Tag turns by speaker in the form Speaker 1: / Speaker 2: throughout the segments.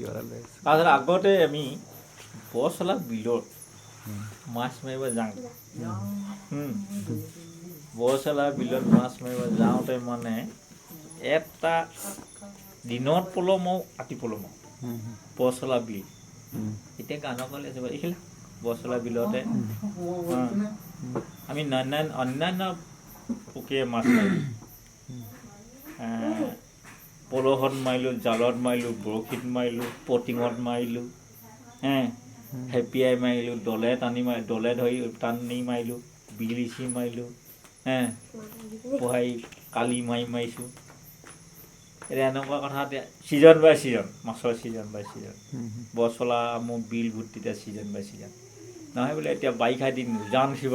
Speaker 1: তাৰপিছত আগতে আমি বৰচলা বিলত মাছ মাৰিব যাওঁ। বৰচলা বিলত মাছ মাৰিব যাওঁতে মানে এটা দিনত পল মাৰো, ৰাতি পল মাৰো। বৰচলা বিল এতিয়া গানৰ কলে আছে এইখিলা বৰচলা বিলতে আমি অন্যান্য পুখুৰীয়ে মাছ মাৰিলোঁ। পলহত মাৰিলোঁ, জালত মাৰিলোঁ, বৰশীত মাৰিলোঁ, পটিঙত মাৰিলোঁ, হেপিয়াই মাৰিলোঁ, দলে ধৰি টানি মাৰিলোঁ, বিলিচি মাৰিলোঁ, কালি মাৰিছোঁ। এতিয়া এনেকুৱা কথা এতিয়া ছিজন বাই ছিজন, মাছৰ ছিজন বাই ছিজন। বৰচলা মোৰ বিল ভৰ্তিতে ছিজন বাই ছিজন। নহয় বোলে এতিয়া বাৰিষা দিন উজান উঠিব,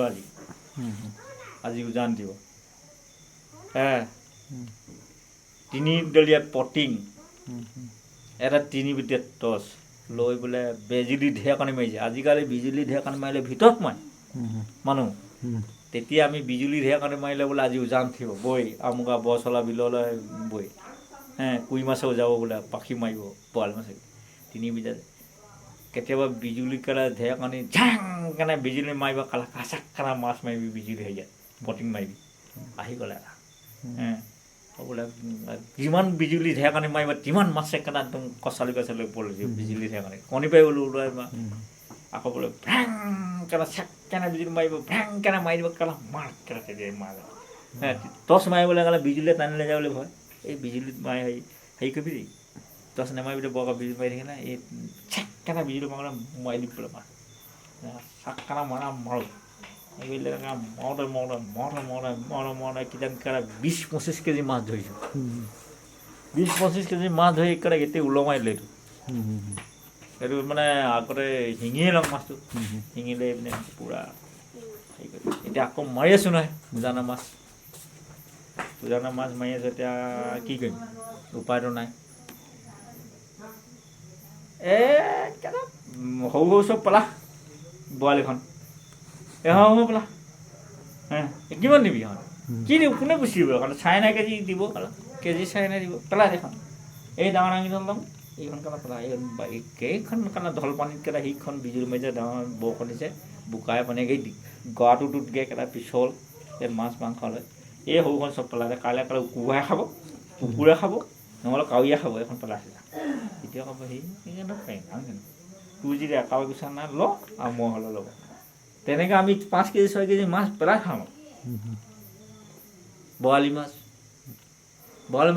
Speaker 1: আজি উজান দিব। তিনিডলীয়া পটিং, এটা 3 বিটিয়া টৰ্চ লৈ বোলে বেজুলী ঢেৰেকনি মাৰিছে। আজিকালি বিজুলী ঢেৰেকনি মাৰিলে ভিতৰত মাৰে মানুহ। তেতিয়া আমি বিজুলী ঢেৰেকনি মাৰিলে বোলে আজি উজান উঠিব, বৈ আমুকা বৰচলা বিললৈ বৈ কুই মাছেও যাব বোলে, পাখি মাৰিব, বৰালি মাছে 3 বিটিয়া। কেতিয়াবা বিজুলী কেলা ঢেৰেকনি ঝাং কেনে বিজুলী মাৰিব, কালা কাচাক কেনা মাছ মাৰিবি বিজুলী হেৰিয়াত পটিং মাৰিবি। আহি গ'লে বোলে যিমান বিজুলী ঢেৰেকনি মাৰিব তিমান মাছে কেনা একদম কচালি পৰি বিজুলী ঢেৰেকনি কণী পাৰি বোলো ওলাই আকৌ বোলে ভ্ৰাং কেনা চেক কেনে বিজুলী মাৰিব, ভ্ৰাং কেনে মাৰি দিব, কেলা মাৰ কেলা মাৰ টৰ্চ মাৰিবলৈ গ'লে বিজুলীয়ে টানিলে যাবলৈ ভয়। এই বিজুলীত মাৰি হেৰি কৰিবি দেই, টৰ্চ নেমাৰিবি বৰকৈ বিজুলী মাৰি থাকে না, এই চেক কেনে বিজুলী মাৰি দি পেলাই মাৰ চাক কেনা মাৰোঁ। এইবিলাক মৰোতে কিজানি 20-25 কেজি মাছ ধৰিছোঁ। 20-25 কেজি মাছ ধৰি গোটেই ওলমাই দিলে। এইটো মানে আগতে শিঙিয়ে লওঁ মাছটো, শিঙিলে মানে পূৰা হেৰি কৰি। এতিয়া আকৌ মাৰি আছোঁ নহয় উজানৰ মাছ মাৰি আছোঁ। এতিয়া কি কৰিম, উপায়টো নাই। সৰু চব পেলা বৰালিখন সৰু পেলা। কিমান দিবি কি দিব, কোনে পুচি দিব, চাইনা কেজি দিব, কেজি চাইনা দিব, পেলা এখন। এই ডাঙৰ ডাঙৰকেইখন ল'ম, এইখন কেলা পেলা। কেইখন কেলা ঢল পানীত কেলা সেইখন বিজুলী মাৰিছে, ডাঙৰ বৰষুণ দিছে, বোকাই পানীয়ে গৰাটোতকৈ কেলা পিছল, এই মাছ মাংস লয়। এই সৰুখন চব পেলাই দে, কাইলৈ কেলা কুকুৰে খাব, নহ'লে কাউৰীয়ে খাব, এইখন পেলাইছে। এতিয়া ক'ব সেইকাৰণে পাৰিম তোৰ যদি একাও বিচাৰ নাই ল, আৰু মই হ'লে ল'ব। তেনেকৈ আমি 5 কেজি 6 কেজি মাছ পেলাই খাওঁ। বৰালি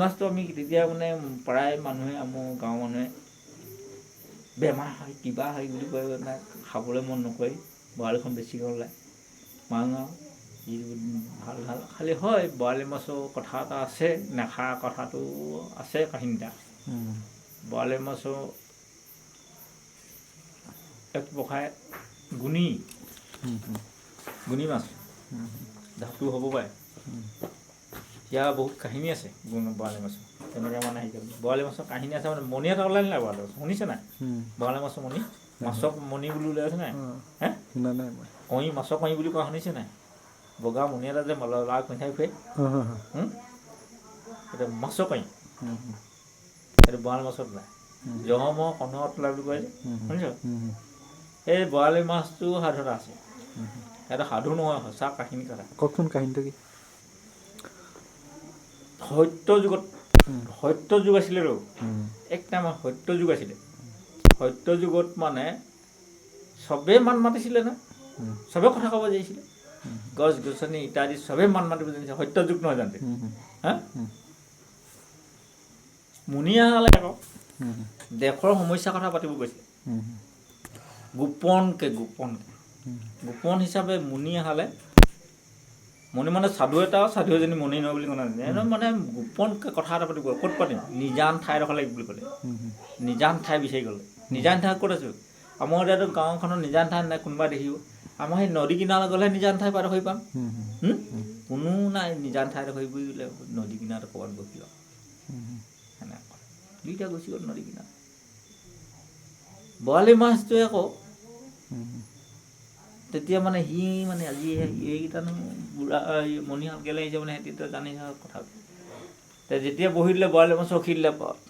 Speaker 1: মাছটো আমি তেতিয়া মানে প্ৰায় মানুহে, আমাৰ গাঁৱৰ মানুহে বেমাৰ হয় কিবা হয় বুলি কয়, খাবলৈ মন নকৰে। বৰালিখন বেছিকৈ ওলায় মাৰোঁ আৰু ভাল খালি হয়। বৰালি মাছৰ কথা এটা আছে, নেখা কথাটো আছে কাহিনী এটা। বৰালি মাছৰ এক প্ৰকাৰে গুণী মাছ, ধাতু হ'ব পাৰে। ইয়াৰ বহুত কাহিনী আছে বৰালি মাছৰ। তেনেকৈ মানে বৰালি মাছৰ কাহিনী আছে মানে। মণি এটা ওলাই নাই বৰালি মাছ, শুনিছে নাই? বৰালি মাছৰ মণি, মাছৰ মণি বুলি ওলাইছে নাই? কণী, মাছৰ কণী বুলি কোৱা শুনিছে নাই? বগা মণি এটা যে লাল পিন্ধাই ফুৰে, সেইটো মাছৰ কণী। সেইটো বৰালি মাছত ওলায়, জহমৰ কণত ওলায় বুলি কয় যে, শুনিছ? এই বৰালি মাছটো সাধু এটা আছে। সেইটো সাধু নহয়, সঁচা কাহিনী কথা।
Speaker 2: কওকচোন কাহিনীটো কি?
Speaker 1: সত্য যুগ আছিলে ৰ, এক টাইমত সত্য যুগ আছিলে। সত্য যুগত মানে চবেই মান মাতিছিলে নহয়, চবেই কথা ক'ব জানিছিলে। গছ গছনি ইত্যাদি চবেই মান মাতিব জানিছিলে। সত্য যুগ নহয় জানো? মুনি আহালে আকৌ দেশৰ সমস্যাৰ কথা পাতিব গৈছিলে। গোপন হিচাপে মুনি আহালে, মুনি মানে সাধু এটা, সাধু এজনী মুনি নহয় বুলি কোৱা নাই, মানে গোপনকৈ কথা এটা পাতিব। ক'ত পাতিম? নিজান ঠাইডোখৰ লাগিব বুলি ক'লে। নিজান ঠাই বিচাৰি গ'লে। নিজান ঠাই ক'ত আছোঁ? আমাৰ এতিয়াতো গাঁওখনত নিজান ঠাই নাই, কোনোবা দেখিব। আমাৰ সেই নদী কিনাৰলৈ গ'লেহে নিজান ঠাই হৈ পাম। কোনো নাই নিজান ঠাইডোখৰ বুলিলে, নদী কিনাৰত ক'ৰবাত বহি লওঁ সেনেকুৱা। দুইটা গুচি গ'ল নদী কিনাৰত। বৰালি মাছটোৱে আকৌ তেতিয়া মানে সি মানে আজি এইকেইটানো বুঢ়া মণিহাল গেলে আহিছে মানে সিহঁতি জানি কথা। যেতিয়া বহি দিলে বৰালি মাছৰ ৰখি দিলে পাৰত।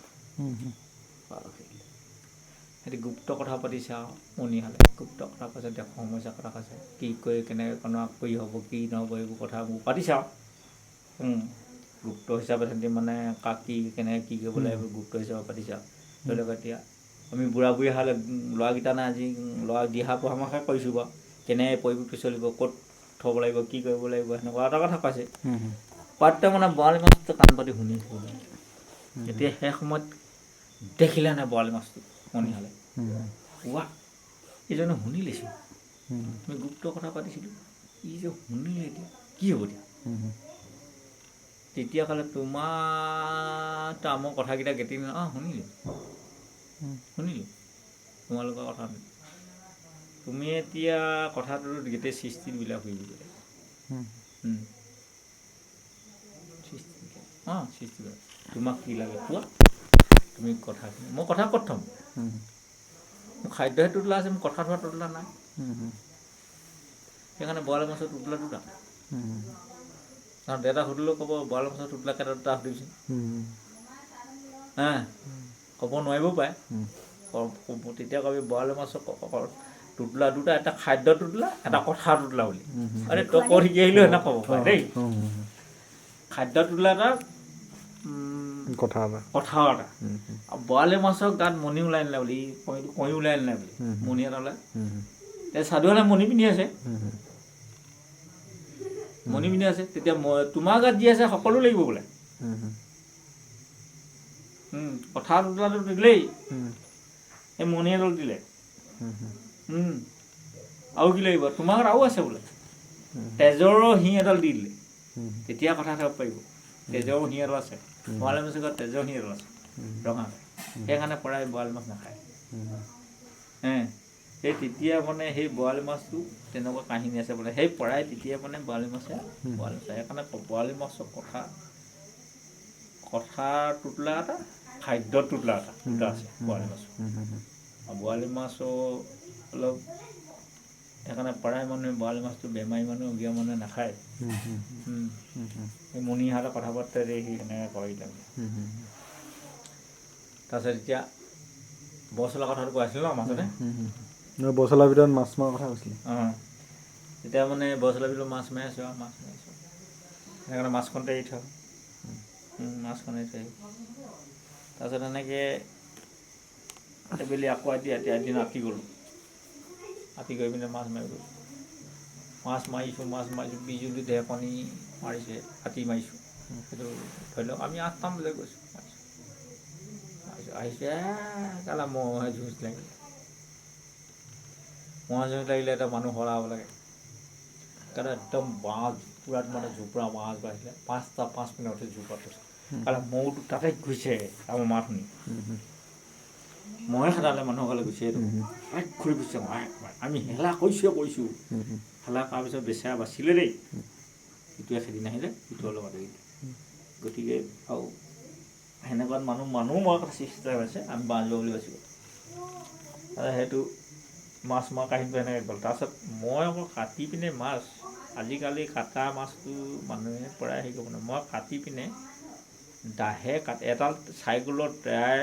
Speaker 1: সিহঁতি গুপ্ত কথা পাতিছে আৰু মণিহালে গুপ্ত কথা কৈছে, দেশৰ সমস্যাৰ কথা কৈছে, কি কৰি কেনেকৈ কৰি হ'ব কি নহ'ব এইবোৰ কথাবোৰ পাতিছে আৰু গুপ্ত হিচাপে সিহঁতি মানে কাক কি কেনেকৈ কি কৰিব লাগে এইবোৰ গুপ্ত হিচাপে পাতিছে আৰু ধৰি লওক এতিয়া আমি বুঢ়া বুঢ়ী হালে ল'ৰাকেইটা নাই আজি ল'ৰা দিহা পৰামৰ্শ কৰিছোঁ বাৰু কেনেকৈ পৰিৱেশটো চলিব, ক'ত থ'ব লাগিব, কি কৰিব লাগিব, সেনেকুৱা এটা কথা কৈছে। কোৱাতে মানে বৰালি মাছটো কাণ পাতি শুনিছোঁ। এতিয়া সেই সময়ত দেখিলে নাই বৰালি মাছটো মণিহালে ৱা এইজনে শুনি লৈছোঁ, আমি গুপ্ত কথা পাতিছিলোঁ, ই যে শুনিলে এতিয়া কি হ'ব এতিয়া। তেতিয়া ক'লে তোমাৰ মই কথাকেইটা গেটি শুনিলোঁ তোমালোকৰ কথা তুমি এতিয়া কথাটো গোটেই সৃষ্টিবিলাক হৈ গ'লে সৃষ্টিবিলাক তোমাক কি লাগে কোৱা, তুমি কথাখিনি মই কথা ক'ত থ'ম, মোৰ খাদ্যহে টোতলা আছে, মোৰ কথা ধোৱা টোতলা নাই। সেইকাৰণে বৰালি মাছৰ টোতলা দুটা, কাৰণ দেউতা সুধিলেও ক'ব বৰালি মাছৰ টোতলা কেইটা দুটা সুধিবিচোন ক'ব নোৱাৰিবও পাৰে। তেতিয়া কবি বৰালি মাছৰ টোতলা দুটা, এটা খাদ্য টোতলা এটা কথা টোতলা বুলি। আৰে তই ক'ত শিকি আহিলেও সেনেকৈ ক'ব পাৰে দেই। খাদ্য টোতলা এটা কথা এটা আৰু বৰালি মাছৰ গাত মণি ওলাই নিলে বুলি কণী ওলাই নিলে বুলি মণি এটা ওলাই সাধুহালে মণি পিন্ধি আছে, তেতিয়া তোমাৰ গাত যি আছে সকলো লাগিব বোলে। কথা টোতলাটো দিলেই এই মণি এডাল দিলে আৰু কি লাগিব তোমাৰ গাত আৰু আছে বোলে, তেজৰো শিং এডাল দি দিলে তেতিয়া কথা ক'ব পাৰিব। তেজৰ শিং এডাল আছে, বৰালি মাছৰ গাত তেজৰ শিং এডাল আছে ৰঙা, সেইকাৰণে পৰাই বৰালি মাছ নাখায়। সেই তেতিয়া মানে সেই বৰালি মাছটো তেনেকুৱা কাহিনী আছে বোলে, সেই পৰাই তেতিয়া মানে বৰালি মাছে সেইকাৰণে বৰালি মাছৰ কথা টোতলা এটা খাদ্য টোতলা এটা দুটা আছে বৰালি মাছৰ। বৰালি মাছৰ অলপ সেইকাৰণে প্ৰায় মানুহে বৰালি মাছটো বেমাৰী মানুহ অগীয়া মানুহে নাখায়। এই মণিহালে কথা পাতে সি সেনেকৈ কৰিলে। তাৰপিছত এতিয়া বৰচলা কথাটো কৈ আছিল ন মাজতে,
Speaker 2: বৰচলাৰ ভিতৰত মাছ মৰাৰ কথা কৈছিলে।
Speaker 1: তেতিয়া মানে বৰচলাৰ ভিতৰত মাছ মাৰিছোঁ আৰু সেইকাৰণে মাছখনতে এৰি থওঁ, মাছখন এৰি থৈ তাৰপিছত এনেকৈ এইবেলি আকৌ এদিন ৰাতি গ'লোঁ, ৰাতি গৈ পিনে মাছ মাৰিলোঁ, মাছ মাৰিছোঁ বিজুলী ঢেৰেকনি মাৰিছে, ৰাতি মাৰিছোঁ। সেইটো ধৰি লওক আমি 8টামান বজাত গৈছোঁ আহিছে কেলা মহে যুঁজ লাগিলে, এটা মানুহ সলাব লাগে কেলা একদম মাছ পূৰা মানে জোপোৰা মাছ বাঢ়িলে 5 মিনিট উঠি জোপোৰা থৈছে কেলা মহটো তাতে ঘূৰিছে আমাৰ মাত শুনি মহে খেদালে মানুহসকলে গুচি আহিলোঁ ঘূৰি ফুৰিছে আমি হেলা কৈছোঁ হেলা কৰাৰ পিছত বেচেৰা বাচিলে দেই, ইটোৱে খেদি নাহিলে ইটো অলপ আঁতৰি দিলে। গতিকে আৰু সেনেকুৱাত মানুহ মৰাৰ কথা চেষ্টা হৈছে, আমি বাচিব বুলি বাচিব। সেইটো মাছ মৰা কাহিনীটো সেনেকৈ গ'ল। তাৰপিছত মই আকৌ কাটি পিনে মাছ আজিকালি কাটা মাছটো মানুহে প্ৰায় হেৰি কৰিব নোৱাৰে, মই কাটি পিনে দাহে এডাল চাইকেলৰ টায়াৰ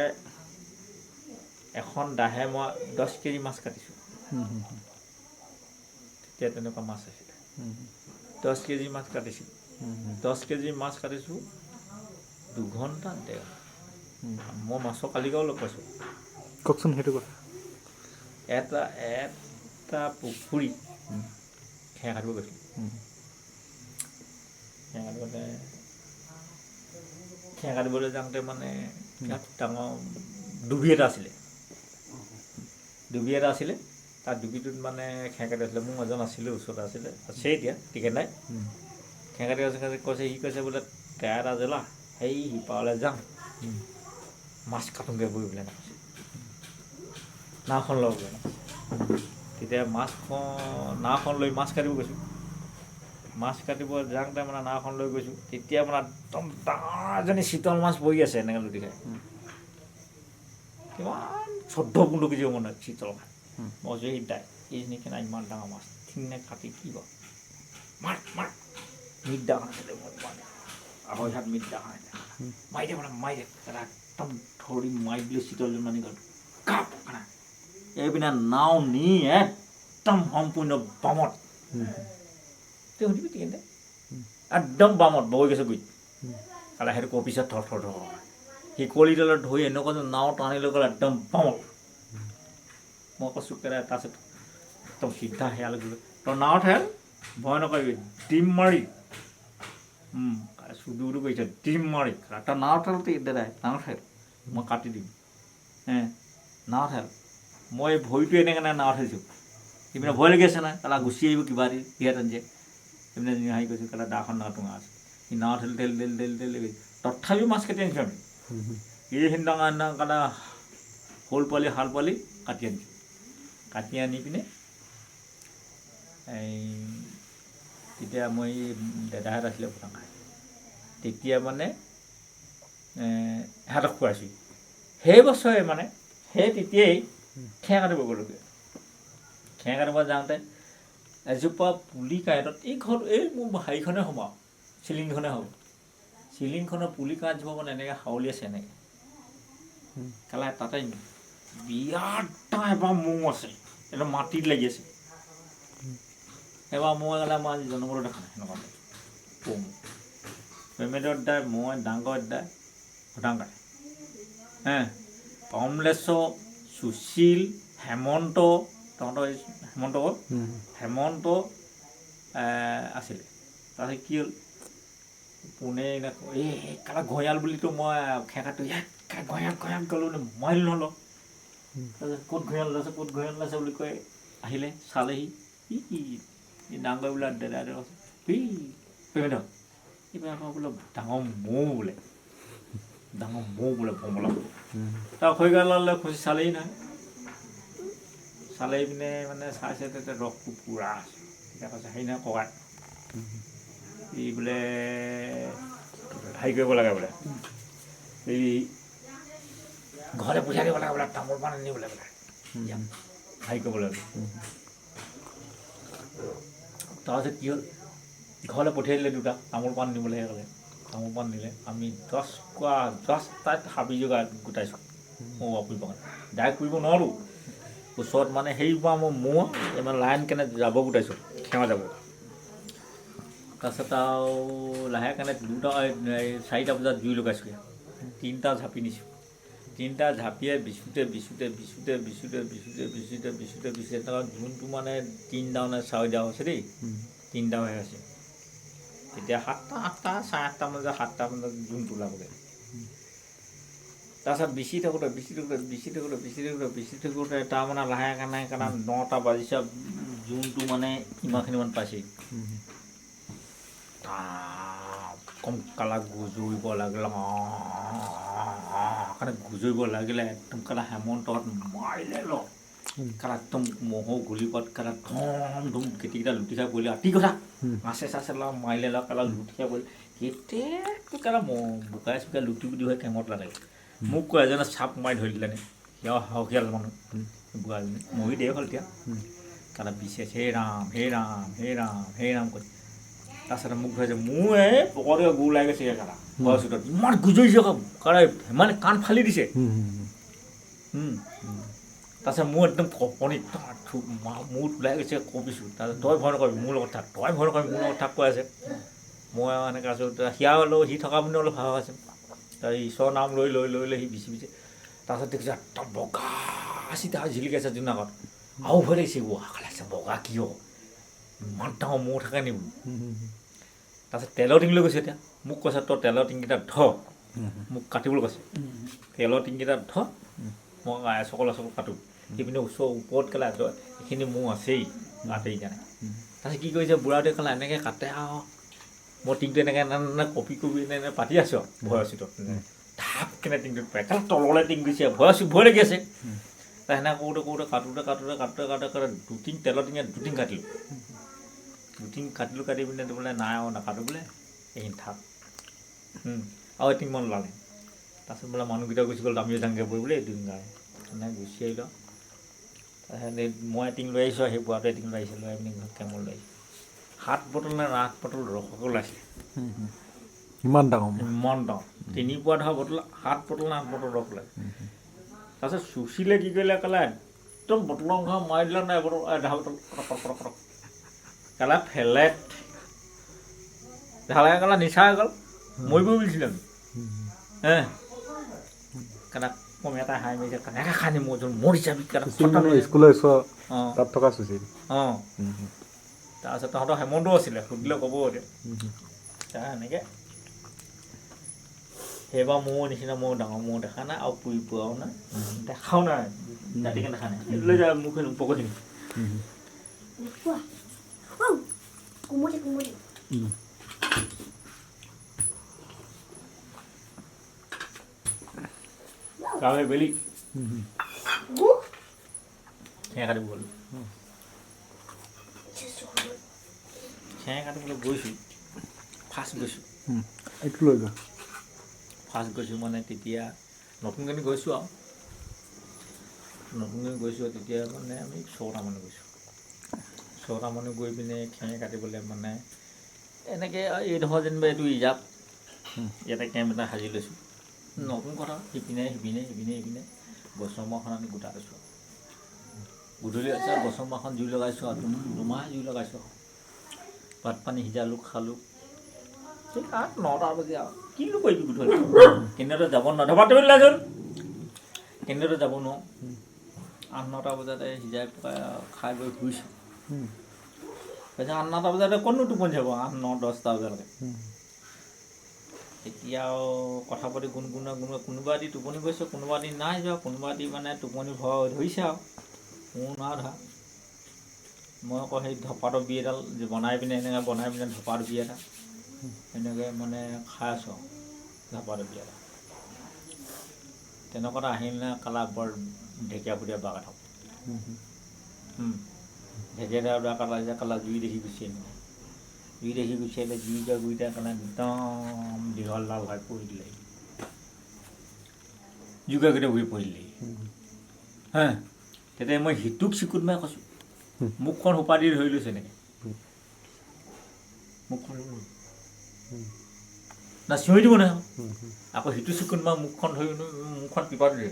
Speaker 1: এখন দাহে মই 10 কেজি মাছ কাটিছোঁ। তেতিয়া তেনেকুৱা মাছ আছিলে 10 কেজি মাছ কাটিছোঁ, 10 কেজি মাছ কাটিছোঁ 2 ঘণ্টা 1.5 ঘণ্টা। মই মাছৰ কালিকাও লগ পাইছোঁ।
Speaker 2: কওকচোন সেইটো কথা।
Speaker 1: এটা পুখুৰী খেৰ কাটিব গৈছিলোঁ, খেৰ কাটিবলৈ যাওঁতে মানে ইয়াত ডাঙৰ ডুবি এটা আছিলে, তাৰ ডুবিটোত মানে খেৰ কাটি আছিলে, মোৰ এজন আছিলে ওচৰতে আছে এতিয়া টিকেট নাই, খেৰ কাটি কৈছে বোলে টায়াৰ এটা জ্বলা সেই সিপাৰলৈ যাম মাছ কাটোঁগৈ বহি বোলে নাওখন ল'ব বোলে। তেতিয়া নাওখন লৈ মাছ কাটিব গৈছোঁ, মাছ কাটিব যাওঁতে মানে নাওখন লৈ গৈছোঁ, তেতিয়া মানে একদম ডাঙৰ এজনী চিতল মাছ বহি আছে এনেকৈ লুটি খাই, কিমান 14-15 কেজি হ'ব নহয় চিতল মাছ। মই কৈছোঁ এইজনী কেনে ইমান ডাঙৰ মাছ ঠিকনে কাটি কি বাৰু মাৰ মিট ডাঙৰ আছিলে, মই 2.5 হাত মিট ডাঙৰ মাৰি দে একদম ধৰি মাৰি দিলোঁ, চিতল মানি গ'ল কাপ এইপিনে নাও নি একদম সম্পূৰ্ণ বামত তই শুনিবি তেখেতে একদম বামত বৈ গৈছে গুৰিত কালে সেইটো কপিছত থৰ থৰ থৰ সি কলিডালত ধৰি এনেকুৱা যে নাও টানি লৈ গ'ল একদম বামত মই কৈছোঁ কেৰা তাৰপিছত একদম সিদ্ধা সেয়ালৈ গ'লো তই নাও ঠেল ভয় নকৰিবি ডিম মাৰি চুদুটো কৰিছে ডিম মাৰি তই নাও ঠেল দাদাই নাও ঠেল মই কাটি দিম নাও ঠেল মই ভৰিটো এনেকৈ নাও ঠেলিছোঁ সিপিনে ভয় লাগি আছে নাই কালা গুচি আহিব কিবা দি ইয়াত আনিছে সেইপিনে হেৰি কৰিছোঁ কালা দাখন নাও টঙা আছে সি নাও ঠেলি ঠেলি ঠেলি ঠেলি ঠেলি গৈছে তথাপিও মাছ কাটি আনিছোঁ আমি এইখিনি ডাঙৰ ডাঙৰ কালা শ'ল পোৱালি শাল পোৱালি কাটি আনিছোঁ কাটি আনি পিনে এই তেতিয়া মই দাদাহঁত আছিলে প্ৰথম খাই তেতিয়া মানে সিহঁতক খুৱাইছোঁ সেই বছৰে মানে সেই তেতিয়াই খেৰ কাটিব গ'লোগৈ খেৰ কাটিব যাওঁতে এজোপা পুলি কাঁইটত এই ঘৰত এই মোৰ হেৰিখনে সোমাওঁ চিলিংখনে হ'ব চিলিংখনৰ পুলি কাঁইট জোপা মানে এনেকৈ হাউলি আছে এনেকৈ কালাই তাতে বিৰাট ডাঙৰ এবাৰ মৌ আছে একদম মাটিত লাগি আছে এবাৰ মই গ'লে মই আজি জন্মলৈ দেখা নাই সেনেকুৱা পৌ পেমেণ্টৰ দাই মই ডাঙৰ দাই ভূটাংকাই কমলেশ্বৰ সুশীল হেমন্ত তহঁতৰ হেমন্ত আছিলে তাৰপিছত কি হ'ল পোনে এই কালা ঘঁয়াল বুলিতো মই খেকাটো ঘঁয়াল ঘঁয়াল গ'লোঁ মাৰিলোঁ নহ'ল তাৰপিছত ক'ত ঘঁয়াল ওলাইছে ক'ত ঘঁয়াল ওলাইছে বুলি কৈ আহিলে চালেহি এই ডাঙৰ বোলে দাদা কৈছে পেমেণ্ট এইবাৰ আকৌ বোলে ডাঙৰ মৌ বোলে ভমলা তাৰ খৰিগালে খুচি চালেহি নাই চালেহি পিনে মানে চাইছে তেতিয়া ৰসটো পূৰা আছে তেতিয়া কৈছে হেৰি নাই ককাই এই বোলে হেৰি কৰিব লাগে বোলে এই ঘৰলৈ পঠিয়াই দিব লাগে বোলে তামোল পাণ আনিবলৈ বোলে হেৰি কৰিব লাগে তাৰপিছত কি হ'ল ঘৰলৈ পঠিয়াই দিলে দুটা তামোল পাণ নিবলৈহে ক'লে তামোল পাণ নিলে আমি 10টাত হাবি জোগা গোটাইছোঁ মৌ পুৰিব কাৰণে ডাইৰেক্ট পুৰিব নোৱাৰোঁ ওচৰত মানে সেইৰপৰা মই মৌ মানে লাইন কেনে যাব গোটাইছোঁ খেৱা যাব তাৰপিছত আৰু লাহে কেনে 4টা বজাত জুই লগাইছোঁ 3টা ঝাপি নিছোঁ 3টা ঝাপিয়াই বিচোঁতে যোনটো মানে 3টা নে 4টা হৈছে দেই 3টা হৈ আছে তেতিয়া 7টা 8টা 8:30 বজাত 7টা বজাত যোনটো ওলাবগৈ তাৰপিছত বিচি থাকোঁতে তাৰমানে লাহে কেনে 9টা বাজিছে যোনটো মানে ইমানখিনিমান পাইছেহি কম কালা গুজৰিব লাগিলে গুজৰিব লাগিলে একদম কালা হেমন্তত মাৰিলে ল কালা একদম মহো গুলিপাত কালা ধম ধুম কেইটা লুটি খাই পৰিলে ৰাতি কথা মাছে চাছে ল মাৰিলে ল কালা লুটি খাই পৰিলে কেতিয়াতো কালা বোকাই চুকাই লুটি পুটি হৈ কেমত লাগে মোক কৈ এজনে চাপ মাৰি ধৰি দিলে নে সিও সাহসীয়াল মানুহ বোকাজনী মৰি দিয়ে হ'ল এতিয়া কালা বিচাৰিছে হে ৰাম হে ৰাম হে ৰাম হে ৰাম কৈ তাৰপিছতে মোক ধৰিছে মোৰ এই পকৰতে গু ওলাই গৈছে কালা ঘৰৰ চোতত ইমান গুজৰিছে কালা মানে কাণ ফালি দিছে তাৰপিছত মোৰ একদম কপনি মূৰত ওলাই গৈছে কপিছোঁ তাৰপিছত তই ভয় নকৰিবি মোৰ লগত থাক তই ভয় নকৰিবি মোৰ লগত থাক কৈ আছে মই এনেকৈ আছোঁ সিয়া হ'লেও সি থকা বুলি অলপ সাহস আছে তাৰ ঈশ্বৰৰ নাম লৈ সি বিচি তাৰপিছত দেখিছে একদম বগা চিধা জিলিকাইছে যোন আগত আৰু ভয় লাগিছে খালাইছে বগা কিয় ইমান ডাঙৰ মৌ থাকে নি বোলো তাৰপিছত তেলৰ টিং লৈ গৈছে এতিয়া মোক কৈছে তই তেলৰ টিংকেইটা মোক কাটিবলৈ কৈছে তেলৰ টিংকেইটা মই চকল কাটোঁ সেইপিনে ওপৰত কেলা এইখিনি মৌ আছেই কাটেই কাৰণে তাৰপিছত কি কৰিছে বুঢ়াটোৱে ক'লে এনেকৈ কাটে আৰু মই টিংটো এনেকৈ কপি এনে পাতি আছোঁ আৰু ভয়ৰ চিটত ঢাপ কেনে টিংটোত পায় কালি তললৈ টিং দিছে ভয় লাগি আছে তাৰ সেনেকৈ কাটোতে দুটিং তেলৰ টিঙে দুটিং কাটি পিনে বোলে নাই আৰু নাকাটো বোলে এইখিনি থাক আৰু এটিংমান ওলালে তাৰপিছত বোলে মানুহকেইটা গুচি গ'ল আমিও যাংগৈ পৰি বোলে এটিং গাই এনেকৈ গুচি আহিলোঁ তাৰপিছত মই এটিং লৈ আহিছোঁ সেই বুঢ়াটো এটিং লৈ আহিছোঁ লৈ পিনি কেমল লৈ আহিছোঁ 7 বটল নে 8 বটল ৰসকে ওলাইছে
Speaker 2: ইমান ডাঙৰ
Speaker 1: 3 পোৱা ধৰা বটল 7 বটল নে 8 বটল ৰস ওলাইছে তাৰপিছত চুচিলে কি কৰিলে ক'লে একদম বটলৰ ঘৰ মাৰি দিলে নাই বটল ঢাল বটল কৰক কালা ফেলেট ঢালাই কালা নিচা হৈ গ'ল মৰিব বুলিছিলোঁ আমি হে কালা কমে এটা হাই মাৰিছে কেনেকৈ খানি মৰি যাবি
Speaker 2: স্কুলৰ ওচৰ
Speaker 1: অঁ
Speaker 2: তাত থকা চুচিল
Speaker 1: অঁ তাৰপিছত তহঁতৰ হেমন্তও আছিলে সুধিলে ক'ব এতিয়া এনেকৈ সেইবাৰ মোৰ নিচিনা মোৰ ডাঙৰ মোৰ দেখা নাই আৰু পুৰি পোৱাও নাই দেখাও নাই ৰাতিকৈ দেখা নাই লৈ যায় মোক পকৰি গাঁৱে বেলি খেৰ কাটিব গ'লোঁ খেৰ কাটিবলৈ গৈছোঁ ফাৰ্ষ্ট গৈছোঁ
Speaker 2: এইটো লৈ যোৱা
Speaker 1: ফাৰ্ষ্ট গৈছোঁ মানে তেতিয়া নতুনকৈ গৈছোঁ আৰু নতুনকৈ গৈছোঁ তেতিয়া মানে আমি 6টা মানুহ গৈছোঁ 6টা মানুহ গৈ পিনে খেৰ কাটিবলৈ মানে এনেকৈ এইডোখৰ যেনিবা এইটো ইজাপ ইয়াতে কেম্প এটা সাজি লৈছোঁ নতুন কথা সিপিনে গছৰ মাখন আমি গোটা লৈছোঁ গধূলি আছে গছৰ মাখন জুই লগাইছোঁ আৰু দুমাহ জুই লগাইছোঁ আৰু ভাত পানী সিজালোঁ খালোঁ ঠিক 8-9টা বাজি আৰু কিনো কৰিবি গধূলি কেন্দ্ৰতে যাব নোৱাৰোঁ ধপাত তুমি ওলাইছোন কেন্দ্ৰতে যাব নোৱাৰোঁ 8-9টা বজাতে সিজাই পকাই খাই বৈ শুইছোঁ তাৰপিছত 8-9টা বজাতে ক'তনো টোপনি যাব 8-9-10টা বজালৈকে এতিয়া আৰু কথা পাতি কোনোবা দি টোপনি গৈছে কোনোবা দি নাই যোৱা কোনোবা দি মানে টোপনি ভয় ধৰিছে আৰু মোৰ নাই ধৰা মই আকৌ সেই ধপাতৰ বি এডাল বনাই পিনে ধপাতৰ বি এটা এনেকৈ মানে খাই আছোঁ আৰু ধপাতৰ বি এটা তেনেকুৱাত আহিলে কালা বৰ ঢেকীয়া ফুটীয়া বাঘ এটা ঢেকীয়া কালা কালা জুই দেখি গুচি আহিলে জুইটা গুৰিটা কাৰণে একদম দীঘলডাল হৈ পৰি দিলে জুইকাকেইটা ঘূৰি পৰিলেহি হা তেতিয়া মই সিটোক চিকুট মাৰি কৈছোঁ মুখখন সোপা দি ধৰি লৈছোঁ এনেকৈ মুখখন না চিঞৰি দিব নহয় আকৌ সিটো চিকুট মাৰি মুখখন ধৰি মুখখন টিপা দিলে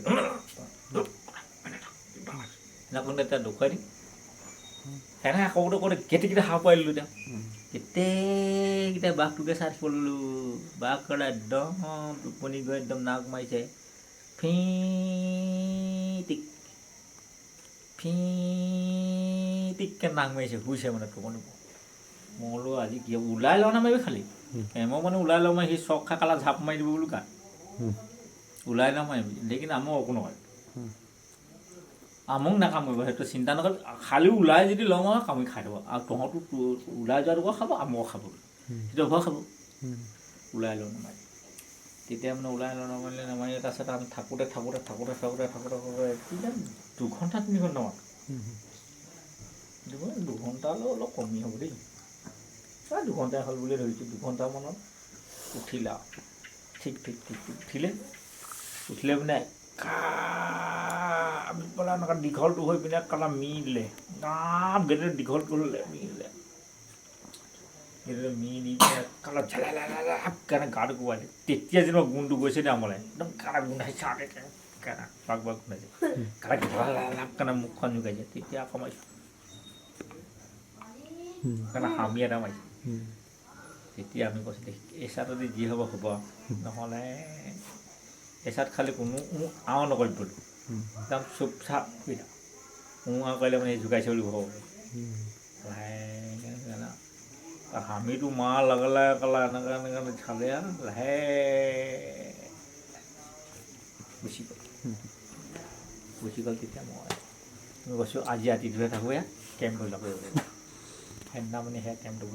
Speaker 1: এনেকৈ এতিয়া দেখুৱাই দিম সেনেকৈ কওঁতে কেতিয়া সাৰ পাই দিলোঁ এতিয়া গোটেইকেইটা বাঘটোকে চাই থাকিব ল'লোঁ বাঘকেইটা একদম টোপনি গৈ একদম নাক মাৰিছে ফিটিককৈ নাক মাৰিছে শুইছে মানে টোপনি মই বোলো আজি কি ওলাই লওঁ নামাৰিবি খালি মই মানে ওলাই লওঁ মাৰি সি চক খাই কালা ঝাপ মাৰি দিব বোলো গাত ওলাই নামাৰিবি দেখিন আমক একো নকৰে আমক নাকামুৰিব সেইটো চিন্তা নকৰে খালি ওলাই যদি লওঁ আৰু কামুৰি খাই দিব আৰু তহঁতো ওলাই যোৱাটোকো খাব আমক খাব সেইটো ভয় খাব ওলাই লওঁ নামাৰি তেতিয়া মানে ওলাই লওঁ নামাৰি তাৰপিছত আমি থাকোঁতে একদম 2 ঘণ্টা 3 ঘণ্টামান 2 ঘণ্টালৈ অলপ কমি হ'ব দেই 2 ঘণ্টাই হ'ল বুলি ধৰিছোঁ 2 ঘণ্টামানত উঠিলে ঠিক উঠিলে মানে আমি পেলা এনেকুৱা দীঘলটো হৈ পিনে কালা মিলে গেটেৰে দীঘল কৰিলে মিলে মি দি পিনে কালা কাৰণে গাটো কোবাই দিয়ে তেতিয়া যেনিবা গোন্ধটো গৈছে দে আমলৈ একদম কাৰা গোন্ধাই চাটে কাৰা বাঘ গোন্ধাইছে কাৰা কাৰণে মুখখন জোকাইছে তেতিয়া আকৌ মাৰিছোঁ কাৰণে হামি এটা মাৰিছে তেতিয়া আমি কৈছোঁ দেই এচাৰতে যি হ'ব নহ'লে এচাত খালি কোনো আও নকৰিব একদম চুপ চাপ কৰি থাক আৰু কৰিলে মানে জোকাইছে বুলি ভাব লাহে হামিটো মাৰ লগে লগে কালা এনেকৈ চালে আৰু লাহে গুচি গ'ল তেতিয়া মই কৈছোঁ আজি ৰাতিটোহে থাকোঁ কেম্প হৈ ল'ব সেইদিনা মানে সেয়া কেম্পটো